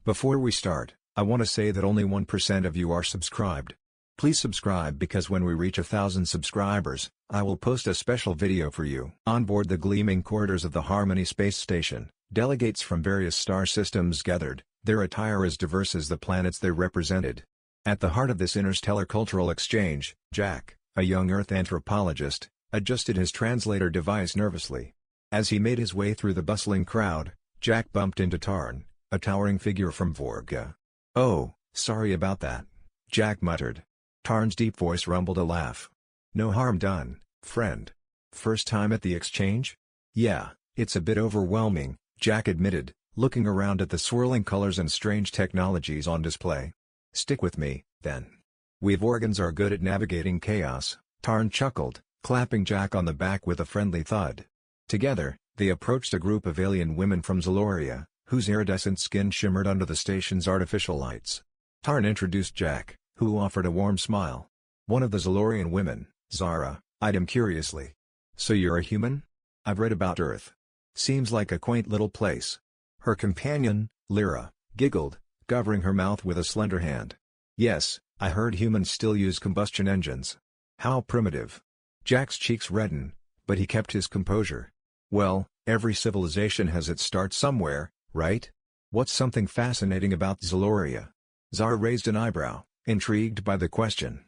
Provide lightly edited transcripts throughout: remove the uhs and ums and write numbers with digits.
Before we start, I want to say that only 1% of you are subscribed. Please subscribe because when we reach 1,000 subscribers, I will post a special video for you. On board the gleaming corridors of the Harmony space station, delegates from various star systems gathered, their attire as diverse as the planets they represented. At the heart of this interstellar cultural exchange, Jack, a young Earth anthropologist, adjusted his translator device nervously. As he made his way through the bustling crowd, Jack bumped into Tarn, a towering figure from Vorga. "Oh, sorry about that," Jack muttered. Tarn's deep voice rumbled a laugh. "No harm done, friend. First time at the exchange?" "Yeah, it's a bit overwhelming," Jack admitted, looking around at the swirling colors and strange technologies on display. "Stick with me, then. We Vorgans are good at navigating chaos," Tarn chuckled, clapping Jack on the back with a friendly thud. Together, they approached a group of alien women from Zaloria, whose iridescent skin shimmered under the station's artificial lights. Tarn introduced Jack, who offered a warm smile. One of the Zalorian women, Zara, eyed him curiously. "So you're a human? I've read about Earth. Seems like a quaint little place." Her companion, Lyra, giggled, covering her mouth with a slender hand. "Yes, I heard humans still use combustion engines. How primitive." Jack's cheeks reddened, but he kept his composure. "Well, every civilization has its start somewhere, right? What's something fascinating about Zaloria?" Zara raised an eyebrow, intrigued by the question.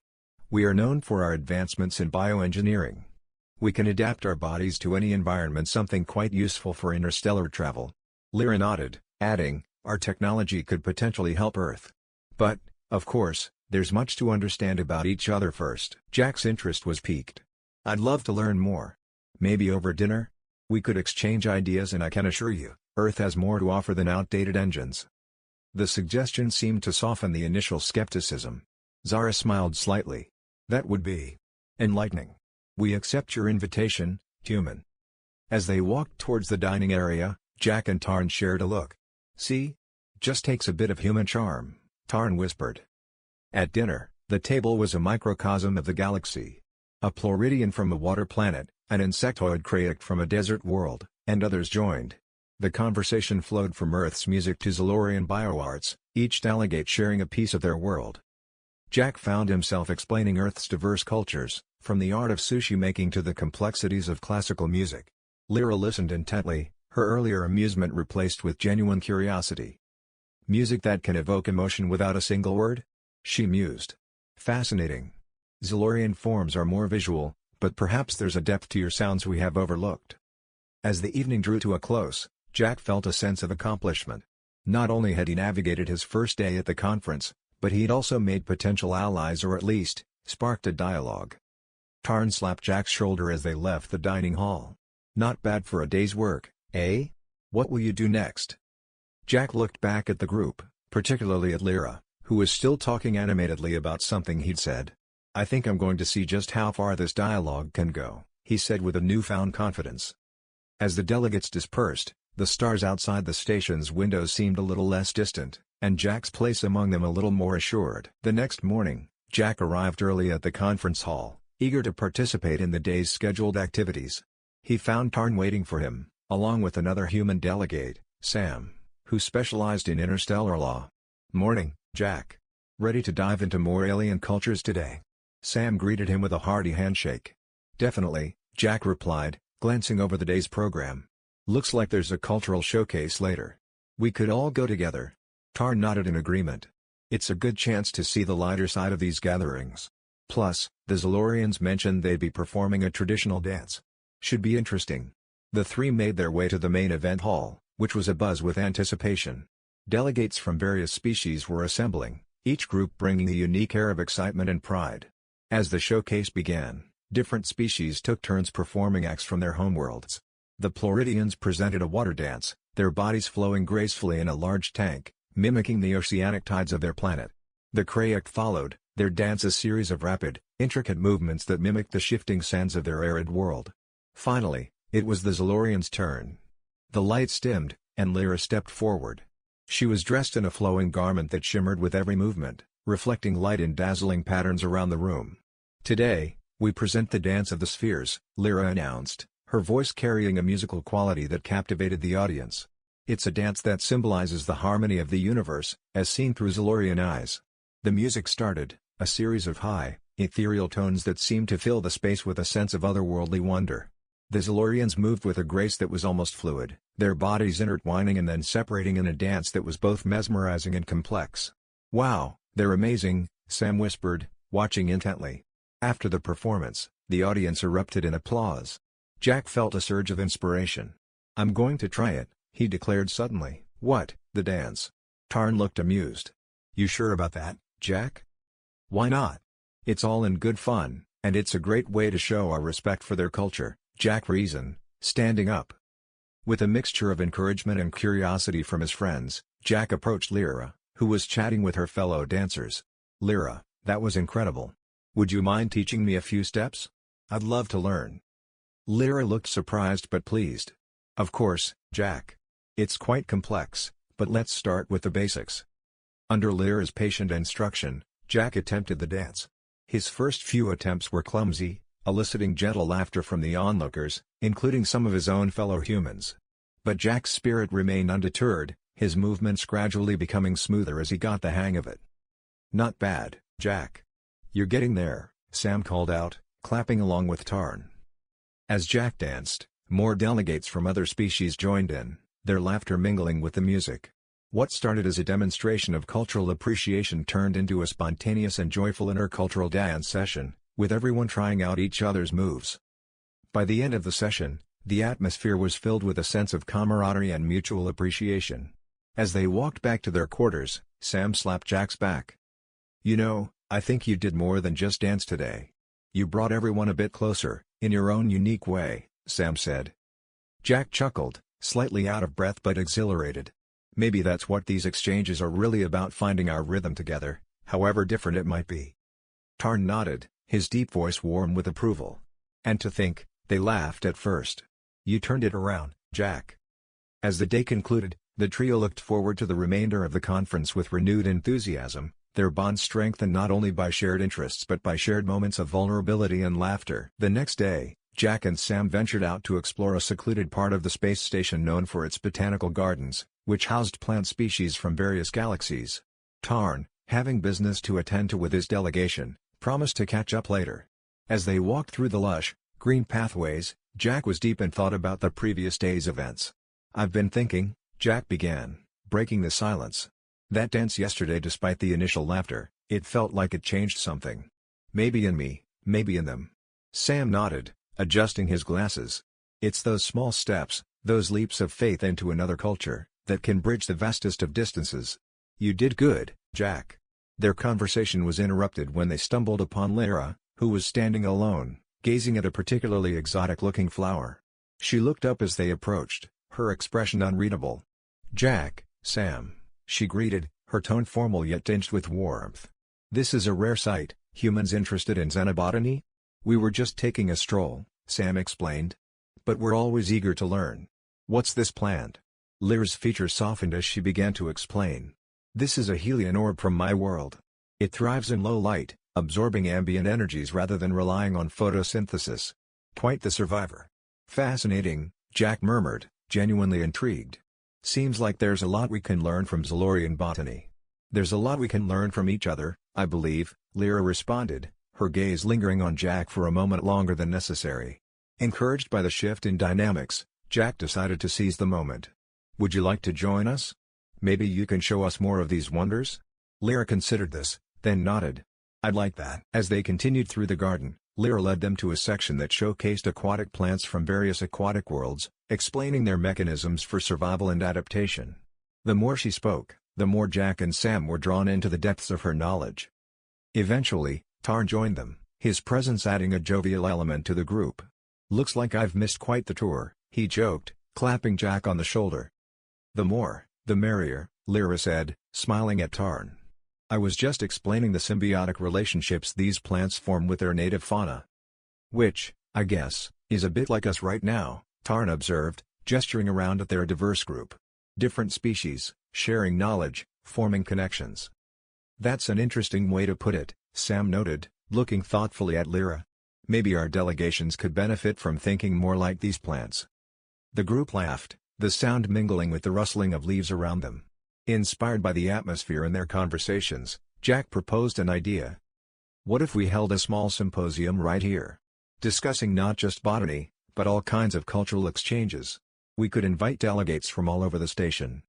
"We are known for our advancements in bioengineering. We can adapt our bodies to any environment, something quite useful for interstellar travel." Lyra nodded, adding, "Our technology could potentially help Earth. But, of course, there's much to understand about each other first." Jack's interest was piqued. "I'd love to learn more. Maybe over dinner? We could exchange ideas, and I can assure you, Earth has more to offer than outdated engines." The suggestion seemed to soften the initial skepticism. Zara smiled slightly. "That would be enlightening. We accept your invitation, human." As they walked towards the dining area, Jack and Tarn shared a look. "See? Just takes a bit of human charm," Tarn whispered. At dinner, the table was a microcosm of the galaxy. A Ploridian from a water planet, an insectoid Krayak from a desert world, and others joined. The conversation flowed from Earth's music to Zalorian bioarts, each delegate sharing a piece of their world. Jack found himself explaining Earth's diverse cultures, from the art of sushi making to the complexities of classical music. Lyra listened intently, her earlier amusement replaced with genuine curiosity. "Music that can evoke emotion without a single word?" she mused. "Fascinating. Zalorian forms are more visual, but perhaps there's a depth to your sounds we have overlooked." As the evening drew to a close, Jack felt a sense of accomplishment. Not only had he navigated his first day at the conference, but he'd also made potential allies, or at least, sparked a dialogue. Tarn slapped Jack's shoulder as they left the dining hall. "Not bad for a day's work, eh? What will you do next?" Jack looked back at the group, particularly at Lyra, who was still talking animatedly about something he'd said. "I think I'm going to see just how far this dialogue can go," he said with a newfound confidence. As the delegates dispersed, the stars outside the station's windows seemed a little less distant, and Jack's place among them a little more assured. The next morning, Jack arrived early at the conference hall, eager to participate in the day's scheduled activities. He found Tarn waiting for him, along with another human delegate, Sam, who specialized in interstellar law. "Morning, Jack. Ready to dive into more alien cultures today?" Sam greeted him with a hearty handshake. "Definitely," Jack replied, glancing over the day's program. "Looks like there's a cultural showcase later. We could all go together." Tarn nodded in agreement. "It's a good chance to see the lighter side of these gatherings. Plus, the Zalorians mentioned they'd be performing a traditional dance. Should be interesting." The three made their way to the main event hall, which was abuzz with anticipation. Delegates from various species were assembling, each group bringing a unique air of excitement and pride. As the showcase began, different species took turns performing acts from their homeworlds. The Ploridians presented a water dance, their bodies flowing gracefully in a large tank, mimicking the oceanic tides of their planet. The Krayak followed, their dance a series of rapid, intricate movements that mimicked the shifting sands of their arid world. Finally, it was the Zalorians' turn. The lights dimmed, and Lyra stepped forward. She was dressed in a flowing garment that shimmered with every movement, reflecting light in dazzling patterns around the room. "Today, we present the Dance of the Spheres," Lyra announced, her voice carrying a musical quality that captivated the audience. It's a dance that symbolizes the harmony of the universe, as seen through Zalorian eyes. The music started, a series of high, ethereal tones that seemed to fill the space with a sense of otherworldly wonder. The Zalorians moved with a grace that was almost fluid, their bodies intertwining and then separating in a dance that was both mesmerizing and complex. "Wow, they're amazing," Sam whispered, watching intently. After the performance, the audience erupted in applause. Jack felt a surge of inspiration. "I'm going to try it," he declared suddenly. "What, the dance?" Tarn looked amused. "You sure about that, Jack?" "Why not? It's all in good fun, and it's a great way to show our respect for their culture," Jack reasoned, standing up. With a mixture of encouragement and curiosity from his friends, Jack approached Lyra, who was chatting with her fellow dancers. "Lyra, that was incredible. Would you mind teaching me a few steps? I'd love to learn." Lyra looked surprised but pleased. "Of course, Jack. It's quite complex, but let's start with the basics." Under Lyra's patient instruction, Jack attempted the dance. His first few attempts were clumsy, eliciting gentle laughter from the onlookers, including some of his own fellow humans. But Jack's spirit remained undeterred, his movements gradually becoming smoother as he got the hang of it. "Not bad, Jack. You're getting there," Sam called out, clapping along with Tarn. As Jack danced, more delegates from other species joined in, their laughter mingling with the music. What started as a demonstration of cultural appreciation turned into a spontaneous and joyful intercultural dance session, with everyone trying out each other's moves. By the end of the session, the atmosphere was filled with a sense of camaraderie and mutual appreciation. As they walked back to their quarters, Sam slapped Jack's back. "You know, I think you did more than just dance today. You brought everyone a bit closer, in your own unique way," Sam said. Jack chuckled, slightly out of breath but exhilarated. Maybe that's what these exchanges are really about, finding our rhythm together, however different it might be. Tarn nodded, his deep voice warm with approval. "And to think, they laughed at first. You turned it around, Jack." As the day concluded, the trio looked forward to the remainder of the conference with renewed enthusiasm, their bond strengthened not only by shared interests but by shared moments of vulnerability and laughter. The next day, Jack and Sam ventured out to explore a secluded part of the space station known for its botanical gardens, which housed plant species from various galaxies. Tarn, having business to attend to with his delegation, promised to catch up later. As they walked through the lush, green pathways, Jack was deep in thought about the previous day's events. "I've been thinking," Jack began, breaking the silence. "That dance yesterday, despite the initial laughter, it felt like it changed something. Maybe in me, maybe in them." Sam nodded, adjusting his glasses. "It's those small steps, those leaps of faith into another culture, that can bridge the vastest of distances. You did good, Jack." Their conversation was interrupted when they stumbled upon Lyra, who was standing alone, gazing at a particularly exotic-looking flower. She looked up as they approached, her expression unreadable. "Jack, Sam," she greeted, her tone formal yet tinged with warmth. "This is a rare sight, humans interested in xenobotany?" "We were just taking a stroll," Sam explained. "But we're always eager to learn. What's this plant?" Lyra's features softened as she began to explain. "This is a Helion orb from my world. It thrives in low light, absorbing ambient energies rather than relying on photosynthesis. Quite the survivor." "Fascinating," Jack murmured, genuinely intrigued. "Seems like there's a lot we can learn from Zalorian botany." "There's a lot we can learn from each other, I believe," Lyra responded, her gaze lingering on Jack for a moment longer than necessary. Encouraged by the shift in dynamics, Jack decided to seize the moment. "Would you like to join us? Maybe you can show us more of these wonders?" Lyra considered this, then nodded. "I'd like that." As they continued through the garden, Lyra led them to a section that showcased aquatic plants from various aquatic worlds, explaining their mechanisms for survival and adaptation. The more she spoke, the more Jack and Sam were drawn into the depths of her knowledge. Eventually, Tarn joined them, his presence adding a jovial element to the group. "Looks like I've missed quite the tour," he joked, clapping Jack on the shoulder. "The more, the merrier," Lyra said, smiling at Tarn. "I was just explaining the symbiotic relationships these plants form with their native fauna." "Which, I guess, is a bit like us right now," Tarn observed, gesturing around at their diverse group. "Different species, sharing knowledge, forming connections." "That's an interesting way to put it," Sam noted, looking thoughtfully at Lyra. "Maybe our delegations could benefit from thinking more like these plants." The group laughed, the sound mingling with the rustling of leaves around them. Inspired by the atmosphere in their conversations, Jack proposed an idea. What if we held a small symposium right here? Discussing not just botany, but all kinds of cultural exchanges. We could invite delegates from all over the station.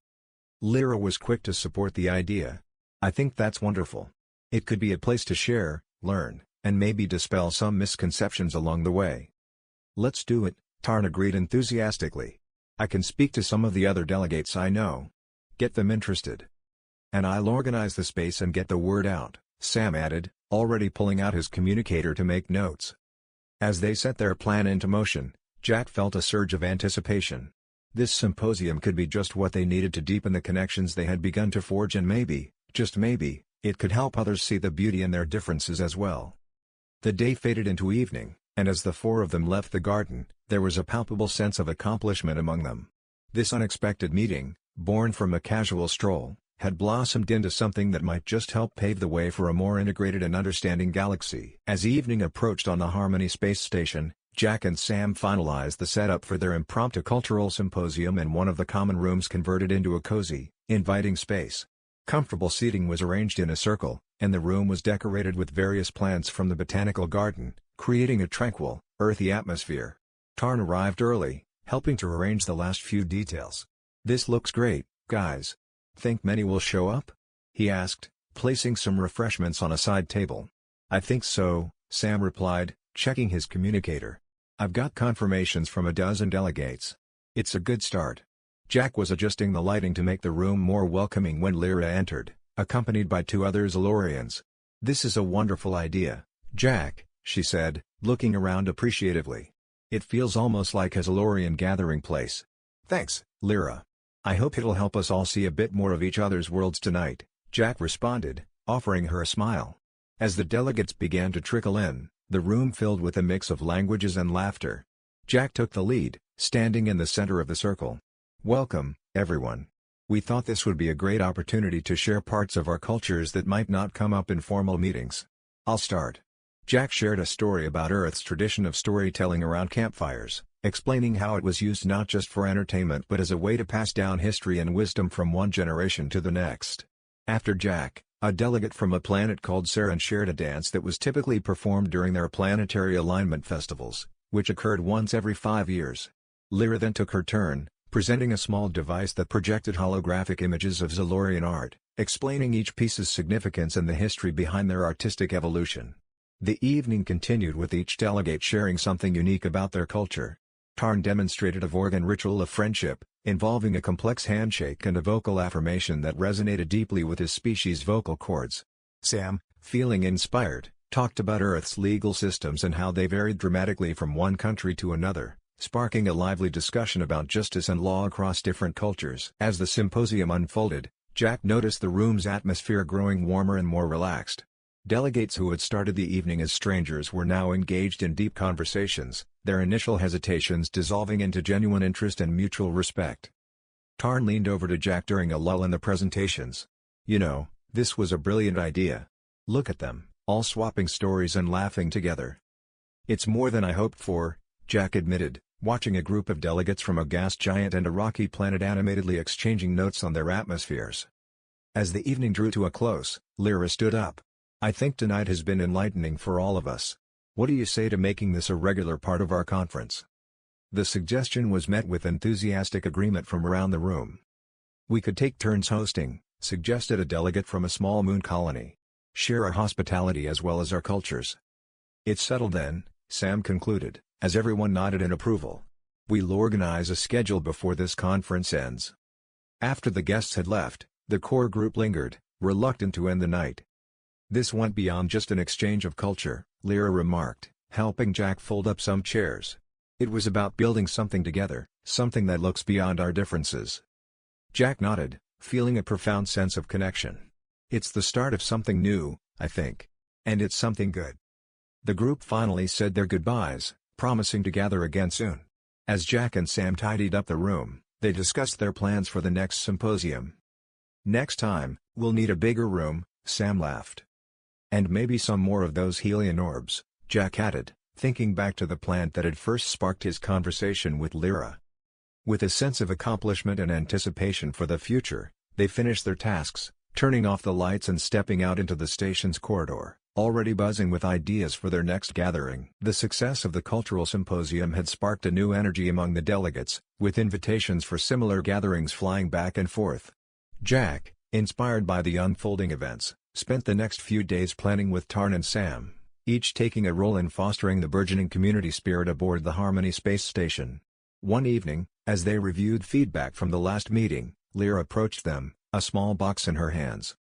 Lyra was quick to support the idea. I think that's wonderful. It could be a place to share, learn, and maybe dispel some misconceptions along the way. Let's do it, Tarn agreed enthusiastically. I can speak to some of the other delegates I know. Get them interested. And I'll organize the space and get the word out, Sam added, already pulling out his communicator to make notes. As they set their plan into motion, Jack felt a surge of anticipation. This symposium could be just what they needed to deepen the connections they had begun to forge, and maybe, just maybe, it could help others see the beauty in their differences as well. The day faded into evening, and as the four of them left the garden, there was a palpable sense of accomplishment among them. This unexpected meeting, born from a casual stroll, had blossomed into something that might just help pave the way for a more integrated and understanding galaxy. As evening approached on the Harmony space station, Jack and Sam finalized the setup for their impromptu cultural symposium in one of the common rooms converted into a cozy, inviting space. Comfortable seating was arranged in a circle, and the room was decorated with various plants from the botanical garden, creating a tranquil, earthy atmosphere. Tarn arrived early, helping to arrange the last few details. "This looks great, guys. Think many will show up?" he asked, placing some refreshments on a side table. "I think so," Sam replied, checking his communicator. "I've got confirmations from a dozen delegates. It's a good start." Jack was adjusting the lighting to make the room more welcoming when Lyra entered, accompanied by two other Zalorians. "This is a wonderful idea, Jack," she said, looking around appreciatively. "It feels almost like a Zalorian gathering place." "Thanks, Lyra. I hope it'll help us all see a bit more of each other's worlds tonight," Jack responded, offering her a smile. As the delegates began to trickle in, the room filled with a mix of languages and laughter. Jack took the lead, standing in the center of the circle. "Welcome, everyone. We thought this would be a great opportunity to share parts of our cultures that might not come up in formal meetings. I'll start." Jack shared a story about Earth's tradition of storytelling around campfires, explaining how it was used not just for entertainment but as a way to pass down history and wisdom from one generation to the next. After Jack, a delegate from a planet called Saran shared a dance that was typically performed during their planetary alignment festivals, which occurred once every 5 years. Lyra then took her turn, presenting a small device that projected holographic images of Zalorian art, explaining each piece's significance and the history behind their artistic evolution. The evening continued with each delegate sharing something unique about their culture. Tarn demonstrated a Vorgan ritual of friendship, involving a complex handshake and a vocal affirmation that resonated deeply with his species' vocal cords. Sam, feeling inspired, talked about Earth's legal systems and how they varied dramatically from one country to another, sparking a lively discussion about justice and law across different cultures. As the symposium unfolded, Jack noticed the room's atmosphere growing warmer and more relaxed. Delegates who had started the evening as strangers were now engaged in deep conversations, their initial hesitations dissolving into genuine interest and mutual respect. Tarn leaned over to Jack during a lull in the presentations. "You know, this was a brilliant idea. Look at them, all swapping stories and laughing together." "It's more than I hoped for," Jack admitted, watching a group of delegates from a gas giant and a rocky planet animatedly exchanging notes on their atmospheres. As the evening drew to a close, Lyra stood up. "I think tonight has been enlightening for all of us. What do you say to making this a regular part of our conference?" The suggestion was met with enthusiastic agreement from around the room. "We could take turns hosting," suggested a delegate from a small moon colony. "Share our hospitality as well as our cultures." "It's settled then," Sam concluded, as everyone nodded in approval. "We'll organize a schedule before this conference ends." After the guests had left, the core group lingered, reluctant to end the night. "This went beyond just an exchange of culture," Lyra remarked, helping Jack fold up some chairs. "It was about building something together, something that looks beyond our differences." Jack nodded, feeling a profound sense of connection. "It's the start of something new, I think. And it's something good." The group finally said their goodbyes, promising to gather again soon. As Jack and Sam tidied up the room, they discussed their plans for the next symposium. "Next time, we'll need a bigger room," Sam laughed. "And maybe some more of those Helion orbs," Jack added, thinking back to the plant that had first sparked his conversation with Lyra. With a sense of accomplishment and anticipation for the future, they finished their tasks, turning off the lights and stepping out into the station's corridor, already buzzing with ideas for their next gathering. The success of the cultural symposium had sparked a new energy among the delegates, with invitations for similar gatherings flying back and forth. Jack, inspired by the unfolding events, spent the next few days planning with Tarn and Sam, each taking a role in fostering the burgeoning community spirit aboard the Harmony space station. One evening, as they reviewed feedback from the last meeting, Lyra approached them, a small box in her hands.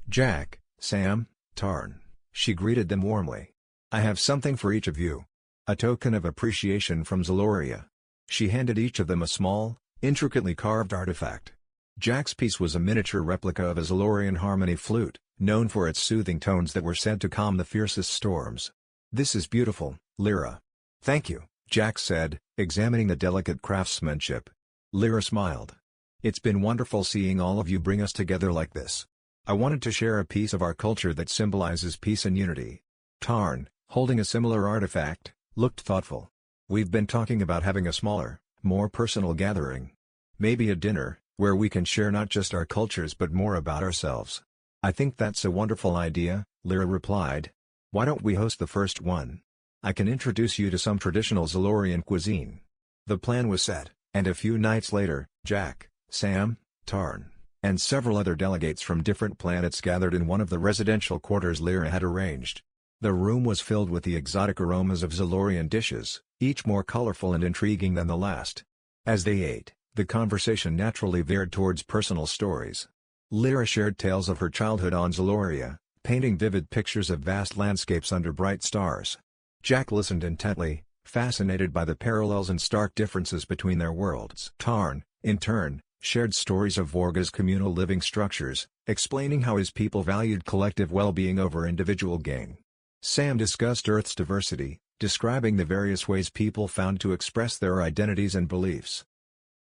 "Jack, Sam, Tarn," she greeted them warmly. "I have something for each of you. A token of appreciation from Zaloria." She handed each of them a small, intricately carved artifact. Jack's piece was a miniature replica of a Zalorian harmony flute, known for its soothing tones that were said to calm the fiercest storms. "This is beautiful, Lyra." "Thank you," Jack said, examining the delicate craftsmanship. Lyra smiled. "It's been wonderful seeing all of you bring us together like this. I wanted to share a piece of our culture that symbolizes peace and unity." Tarn, holding a similar artifact, looked thoughtful. "We've been talking about having a smaller, more personal gathering. Maybe a dinner, where we can share not just our cultures but more about ourselves." "I think that's a wonderful idea," Lyra replied. "Why don't we host the first one? I can introduce you to some traditional Zalorian cuisine." The plan was set, and a few nights later, Jack, Sam, Tarn, and several other delegates from different planets gathered in one of the residential quarters Lyra had arranged. The room was filled with the exotic aromas of Zalorian dishes, each more colorful and intriguing than the last. As they ate, the conversation naturally veered towards personal stories. Lyra shared tales of her childhood on Zaloria, painting vivid pictures of vast landscapes under bright stars. Jack listened intently, fascinated by the parallels and stark differences between their worlds. Tarn, in turn, shared stories of Vorga's communal living structures, explaining how his people valued collective well-being over individual gain. Sam discussed Earth's diversity, describing the various ways people found to express their identities and beliefs.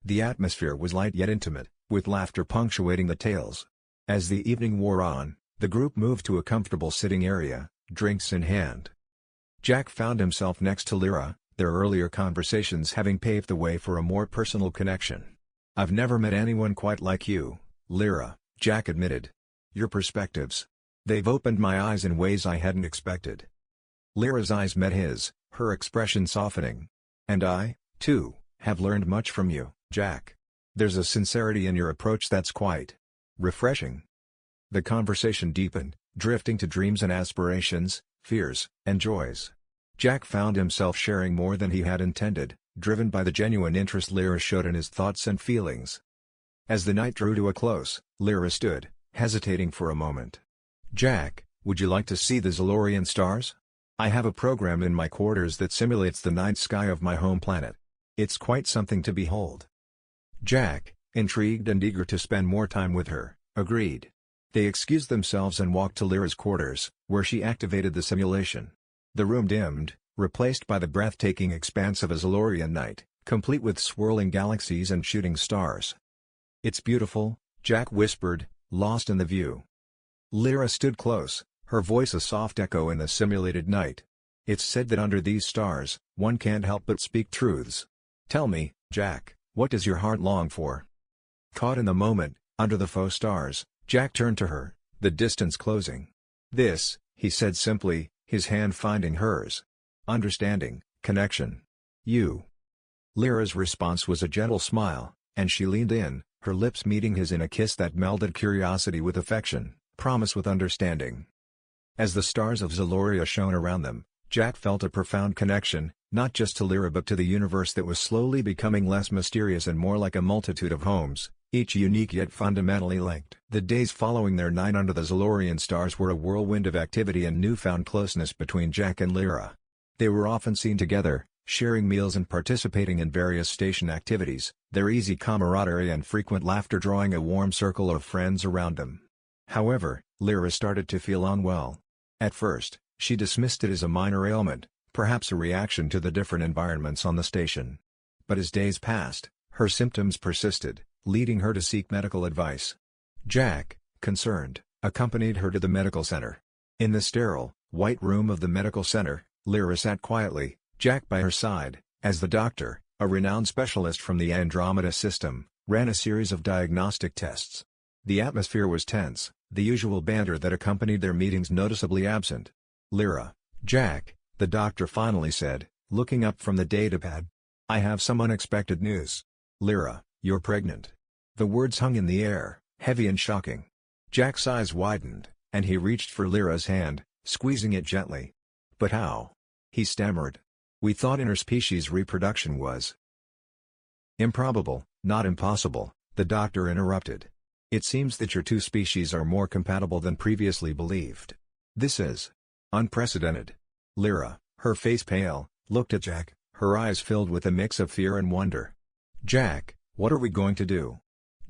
The atmosphere was light yet intimate, with laughter punctuating the tales. As the evening wore on, the group moved to a comfortable sitting area, drinks in hand. Jack found himself next to Lyra, their earlier conversations having paved the way for a more personal connection. "I've never met anyone quite like you, Lyra," Jack admitted. "Your perspectives. They've opened my eyes in ways I hadn't expected." Lyra's eyes met his, her expression softening. "And I, too, have learned much from you, Jack. There's a sincerity in your approach that's quite refreshing." The conversation deepened, drifting to dreams and aspirations, fears, and joys. Jack found himself sharing more than he had intended, driven by the genuine interest Lyra showed in his thoughts and feelings. As the night drew to a close, Lyra stood, hesitating for a moment. "Jack, would you like to see the Zalorian stars? I have a program in my quarters that simulates the night sky of my home planet. It's quite something to behold." Jack, intrigued and eager to spend more time with her, agreed. They excused themselves and walked to Lyra's quarters, where she activated the simulation. The room dimmed, replaced by the breathtaking expanse of a Zalorian night, complete with swirling galaxies and shooting stars. "It's beautiful," Jack whispered, lost in the view. Lyra stood close, her voice a soft echo in the simulated night. "It's said that under these stars, one can't help but speak truths. Tell me, Jack, what does your heart long for?" Caught in the moment, under the faux stars, Jack turned to her, the distance closing. "This," he said simply, his hand finding hers. "Understanding, connection. You." Lyra's response was a gentle smile, and she leaned in, her lips meeting his in a kiss that melded curiosity with affection, promise with understanding. As the stars of Zaloria shone around them, Jack felt a profound connection, not just to Lyra but to the universe that was slowly becoming less mysterious and more like a multitude of homes, each unique yet fundamentally linked. The days following their night under the Zalorian stars were a whirlwind of activity and newfound closeness between Jack and Lyra. They were often seen together, sharing meals and participating in various station activities, their easy camaraderie and frequent laughter drawing a warm circle of friends around them. However, Lyra started to feel unwell. At first, she dismissed it as a minor ailment, perhaps a reaction to the different environments on the station. But as days passed, her symptoms persisted, leading her to seek medical advice. Jack, concerned, accompanied her to the medical center. In the sterile, white room of the medical center, Lyra sat quietly, Jack by her side, as the doctor, a renowned specialist from the Andromeda system, ran a series of diagnostic tests. The atmosphere was tense, the usual banter that accompanied their meetings noticeably absent. "Lyra, Jack," the doctor finally said, looking up from the datapad. "I have some unexpected news. Lyra, you're pregnant." The words hung in the air, heavy and shocking. Jack's eyes widened, and he reached for Lyra's hand, squeezing it gently. "But how?" he stammered. "We thought interspecies reproduction was improbable, not impossible," the doctor interrupted. "It seems that your two species are more compatible than previously believed. This is unprecedented." Lyra, her face pale, looked at Jack, her eyes filled with a mix of fear and wonder. "Jack, what are we going to do?"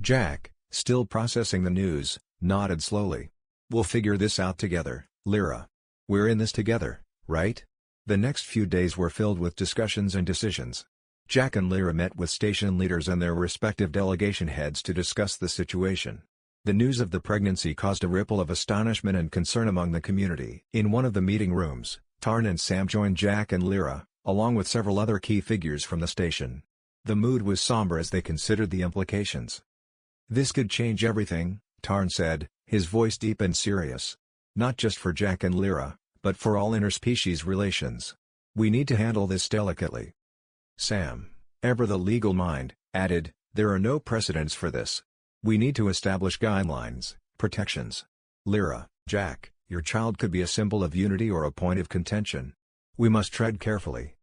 Jack, still processing the news, nodded slowly. "We'll figure this out together, Lyra. We're in this together, right?" The next few days were filled with discussions and decisions. Jack and Lyra met with station leaders and their respective delegation heads to discuss the situation. The news of the pregnancy caused a ripple of astonishment and concern among the community. In one of the meeting rooms, Tarn and Sam joined Jack and Lyra, along with several other key figures from the station. The mood was somber as they considered the implications. "This could change everything," Tarn said, his voice deep and serious. "Not just for Jack and Lyra, but for all interspecies relations. We need to handle this delicately." Sam, ever the legal mind, added, "There are no precedents for this. We need to establish guidelines, protections. Lyra, Jack, your child could be a symbol of unity or a point of contention. We must tread carefully."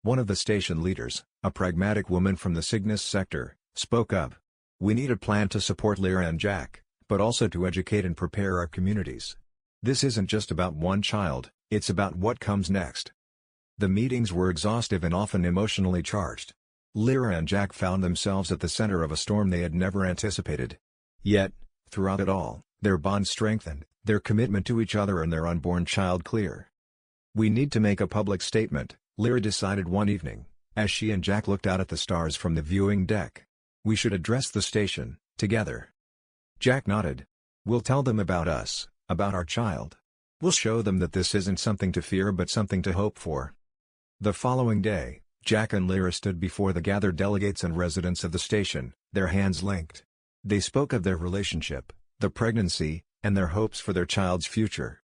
One of the station leaders, a pragmatic woman from the Cygnus sector, spoke up. "We need a plan to support Lyra and Jack, but also to educate and prepare our communities. This isn't just about one child, it's about what comes next." The meetings were exhaustive and often emotionally charged. Lyra and Jack found themselves at the center of a storm they had never anticipated. Yet, throughout it all, their bond strengthened, their commitment to each other and their unborn child clear. "We need to make a public statement," Lyra decided one evening, as she and Jack looked out at the stars from the viewing deck. "We should address the station, together." Jack nodded. "We'll tell them about us, about our child. We'll show them that this isn't something to fear but something to hope for." The following day, Jack and Lyra stood before the gathered delegates and residents of the station, their hands linked. They spoke of their relationship, the pregnancy, and their hopes for their child's future.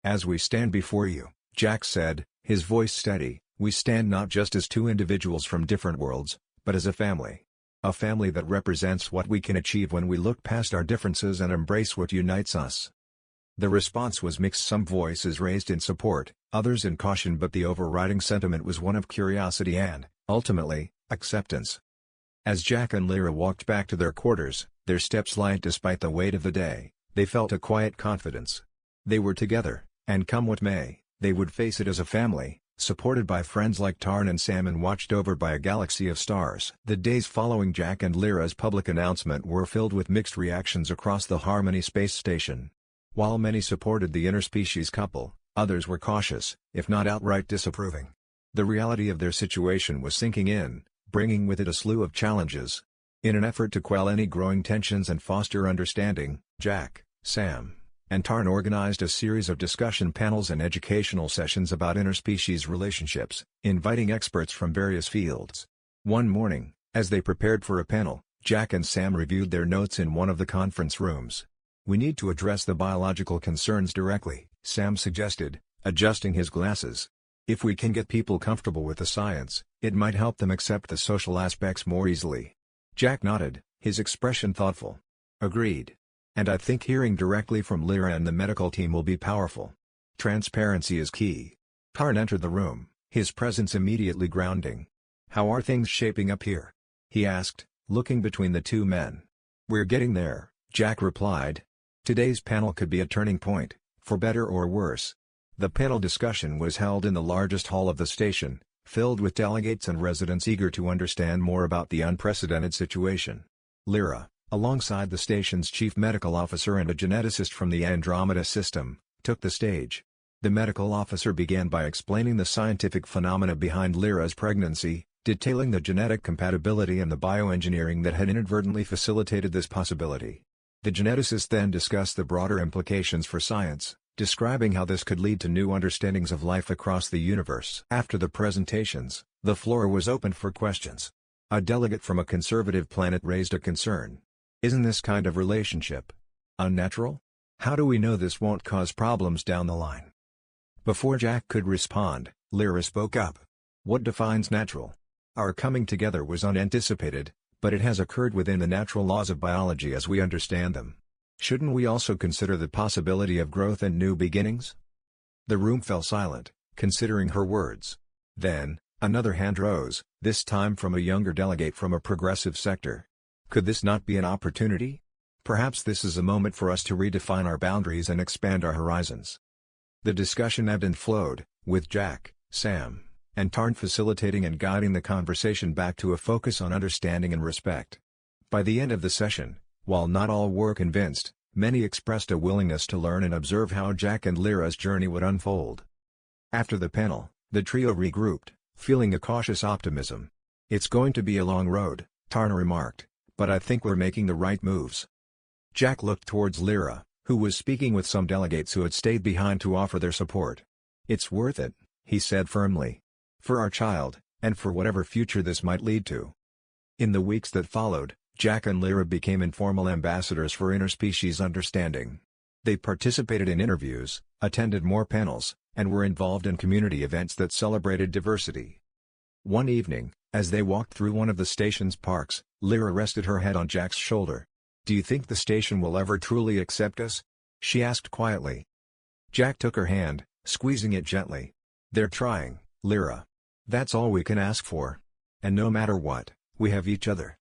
"As we stand before you," Jack said, his voice steady, "we stand not just as two individuals from different worlds, but as a family. A family that represents what we can achieve when we look past our differences and embrace what unites us." The response was mixed, some voices raised in support, others in caution, but the overriding sentiment was one of curiosity and, ultimately, acceptance. As Jack and Lyra walked back to their quarters, their steps light despite the weight of the day, they felt a quiet confidence. They were together, and come what may, they would face it as a family, supported by friends like Tarn and Sam and watched over by a galaxy of stars. The days following Jack and Lyra's public announcement were filled with mixed reactions across the Harmony space station. While many supported the interspecies couple, others were cautious, if not outright disapproving. The reality of their situation was sinking in, bringing with it a slew of challenges. In an effort to quell any growing tensions and foster understanding, Jack, Sam, and Tarn organized a series of discussion panels and educational sessions about interspecies relationships, inviting experts from various fields. One morning, as they prepared for a panel, Jack and Sam reviewed their notes in one of the conference rooms. "We need to address the biological concerns directly," Sam suggested, adjusting his glasses. "If we can get people comfortable with the science, it might help them accept the social aspects more easily." Jack nodded, his expression thoughtful. "Agreed. And I think hearing directly from Lyra and the medical team will be powerful. Transparency is key." Tarn entered the room, his presence immediately grounding. "How are things shaping up here?" he asked, looking between the two men. "We're getting there," Jack replied. "Today's panel could be a turning point, for better or worse." The panel discussion was held in the largest hall of the station, filled with delegates and residents eager to understand more about the unprecedented situation. Lyra, alongside the station's chief medical officer and a geneticist from the Andromeda system, took the stage. The medical officer began by explaining the scientific phenomena behind Lyra's pregnancy, detailing the genetic compatibility and the bioengineering that had inadvertently facilitated this possibility. The geneticist then discussed the broader implications for science, describing how this could lead to new understandings of life across the universe. After the presentations, the floor was opened for questions. A delegate from a conservative planet raised a concern. Isn't this kind of relationship unnatural? How do we know this won't cause problems down the line? Before Jack could respond, Lyra spoke up. What defines natural? Our coming together was unanticipated, but it has occurred within the natural laws of biology as we understand them. Shouldn't we also consider the possibility of growth and new beginnings? The room fell silent, considering her words. Then, another hand rose, this time from a younger delegate from a progressive sector. Could this not be an opportunity? Perhaps this is a moment for us to redefine our boundaries and expand our horizons. The discussion ebbed and flowed, with Jack, Sam, and Tarn facilitating and guiding the conversation back to a focus on understanding and respect. By the end of the session, while not all were convinced, many expressed a willingness to learn and observe how Jack and Lyra's journey would unfold. After the panel, the trio regrouped, feeling a cautious optimism. It's going to be a long road, Tarn remarked, but I think we're making the right moves. Jack looked towards Lyra, who was speaking with some delegates who had stayed behind to offer their support. It's worth it, he said firmly. For our child, and for whatever future this might lead to. In the weeks that followed, Jack and Lyra became informal ambassadors for interspecies understanding. They participated in interviews, attended more panels, and were involved in community events that celebrated diversity. One evening, as they walked through one of the station's parks, Lyra rested her head on Jack's shoulder. Do you think the station will ever truly accept us? She asked quietly. Jack took her hand, squeezing it gently. They're trying, Lyra. That's all we can ask for. And no matter what, we have each other.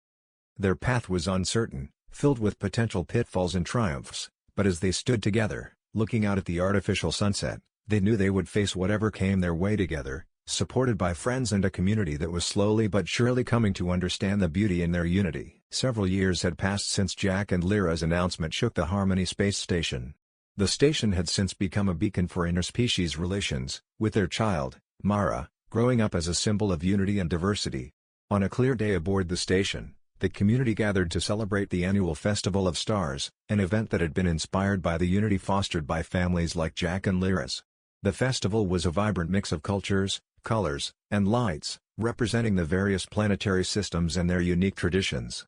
Their path was uncertain, filled with potential pitfalls and triumphs, but as they stood together, looking out at the artificial sunset, they knew they would face whatever came their way together, supported by friends and a community that was slowly but surely coming to understand the beauty in their unity. Several years had passed since Jack and Lyra's announcement shook the Harmony space station. The station had since become a beacon for interspecies relations, with their child, Mara, growing up as a symbol of unity and diversity. On a clear day aboard the station, the community gathered to celebrate the annual Festival of Stars, an event that had been inspired by the unity fostered by families like Jack and Lyra's. The festival was a vibrant mix of cultures, colors, and lights, representing the various planetary systems and their unique traditions.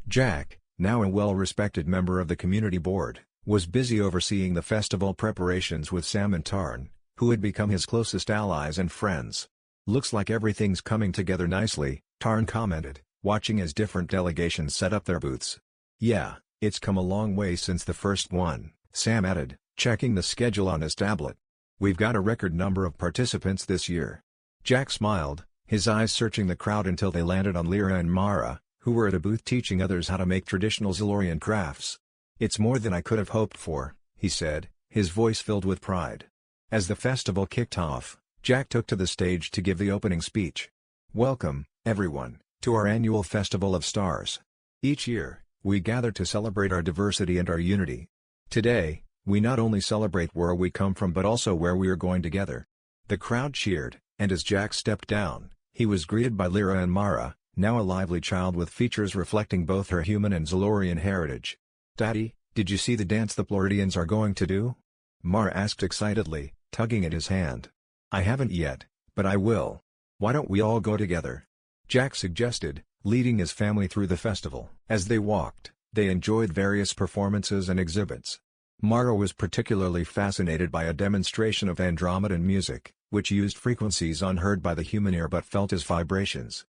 Jack, now a well-respected member of the community board, was busy overseeing the festival preparations with Sam and Tarn, who had become his closest allies and friends. Looks like everything's coming together nicely, Tarn commented, watching as different delegations set up their booths. Yeah, it's come a long way since the first one, Sam added, checking the schedule on his tablet. We've got a record number of participants this year. Jack smiled, his eyes searching the crowd until they landed on Lyra and Mara, who were at a booth teaching others how to make traditional Zilorian crafts. It's more than I could have hoped for, he said, his voice filled with pride. As the festival kicked off, Jack took to the stage to give the opening speech. Welcome, everyone, to our annual Festival of Stars. Each year, we gather to celebrate our diversity and our unity. Today, we not only celebrate where we come from but also where we are going together. The crowd cheered, and as Jack stepped down, he was greeted by Lyra and Mara, now a lively child with features reflecting both her human and Zilorian heritage. Daddy, did you see the dance the Floridians are going to do? Mara asked excitedly, tugging at his hand. I haven't yet, but I will. Why don't we all go together? Jack suggested, leading his family through the festival. As they walked, they enjoyed various performances and exhibits. Mara was particularly fascinated by a demonstration of Andromedan music, which used frequencies unheard by the human ear but felt as vibrations.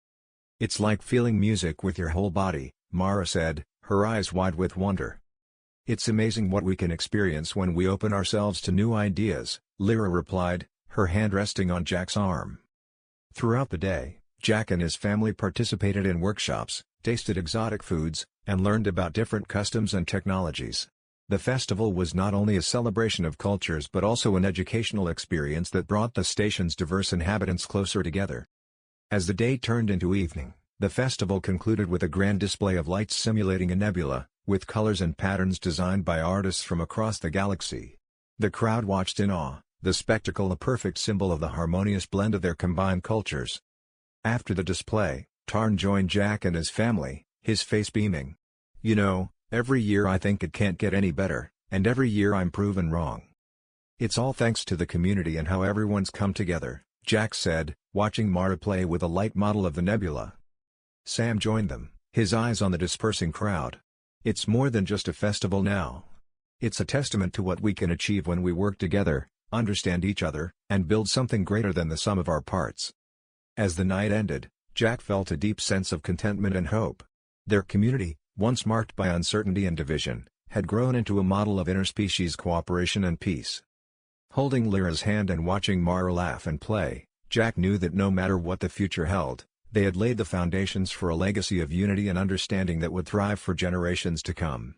It's like feeling music with your whole body, Mara said, her eyes wide with wonder. It's amazing what we can experience when we open ourselves to new ideas, Lyra replied, her hand resting on Jack's arm. Throughout the day, Jack and his family participated in workshops, tasted exotic foods, and learned about different customs and technologies. The festival was not only a celebration of cultures but also an educational experience that brought the station's diverse inhabitants closer together. As the day turned into evening, the festival concluded with a grand display of lights simulating a nebula, with colors and patterns designed by artists from across the galaxy. The crowd watched in awe, the spectacle a perfect symbol of the harmonious blend of their combined cultures. After the display, Tarn joined Jack and his family, his face beaming. You know, every year I think it can't get any better, and every year I'm proven wrong. "It's all thanks to the community and how everyone's come together," Jack said, watching Mara play with a light model of the nebula. Sam joined them, his eyes on the dispersing crowd. "It's more than just a festival now. It's a testament to what we can achieve when we work together, understand each other, and build something greater than the sum of our parts." As the night ended, Jack felt a deep sense of contentment and hope. Their community, once marked by uncertainty and division, had grown into a model of interspecies cooperation and peace. Holding Lyra's hand and watching Mara laugh and play, Jack knew that no matter what the future held, they had laid the foundations for a legacy of unity and understanding that would thrive for generations to come.